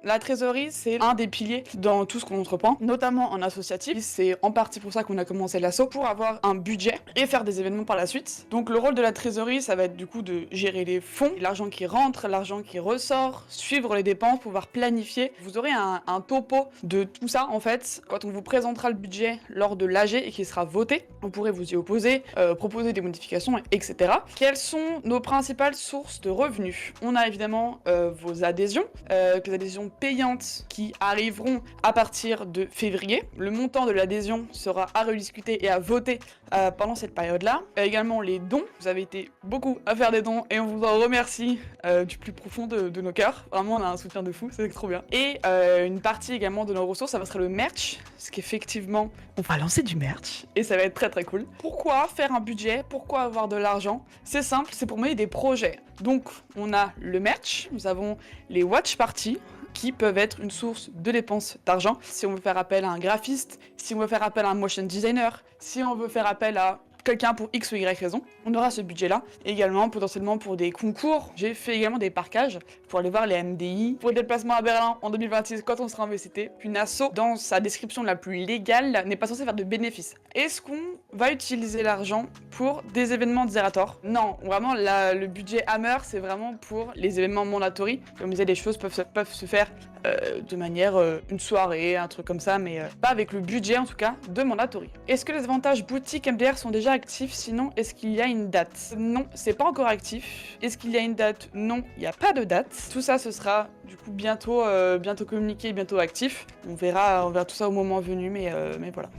La trésorerie, c'est un des piliers dans tout ce qu'on entreprend, notamment en associatif. C'est en partie pour ça qu'on a commencé l'asso, pour avoir un budget et faire des événements par la suite. Donc le rôle de la trésorerie, ça va être du coup de gérer les fonds, l'argent qui rentre, l'argent qui ressort, suivre les dépenses, pouvoir planifier. Vous aurez un topo de tout ça en fait quand on vous présentera le budget lors de l'AG et qu'il sera voté. Vous pourrez vous y opposer, proposer des modifications, etc. Quelles sont nos principales sources de revenus? On a évidemment vos adhésions, les adhésions payantes qui arriveront à partir de février. Le montant de l'adhésion sera à rediscuter et à voter pendant cette période-là. Également les dons. Vous avez été beaucoup à faire des dons et on vous en remercie du plus profond de nos cœurs. Vraiment, on a un soutien de fou, c'est trop bien. Et une partie également de nos ressources, ça sera le merch, parce qu'effectivement, on va lancer du merch et ça va être très très cool. Pourquoi faire un budget? Pourquoi avoir de l'argent? C'est simple, c'est pour mener des projets. Donc, on a le merch, nous avons les watch parties, qui peuvent être une source de dépenses d'argent. Si on veut faire appel à un graphiste, si on veut faire appel à un motion designer, si on veut faire appel à quelqu'un pour X ou Y raison, on aura ce budget-là. Également, potentiellement pour des concours. J'ai fait également des parquages pour aller voir les MDI, pour le déplacement à Berlin en 2026 quand on sera en VCT. Une asso, dans sa description la plus légale, n'est pas censée faire de bénéfices. Est-ce qu'on va utiliser l'argent pour des événements de Zerator? Non, vraiment, le budget Hammer, c'est vraiment pour les événements mandatory. Comme je disais, les choses peuvent se faire de manière, une soirée, un truc comme ça, mais pas avec le budget, en tout cas, de mandatory. Est-ce que les avantages boutique MDR sont déjà actifs? Sinon, est-ce qu'il y a une date? Non, c'est pas encore actif. Est-ce qu'il y a une date? Non, il n'y a pas de date. Tout ça, ce sera du coup bientôt communiqué, bientôt actif. On verra tout ça au moment venu, mais voilà.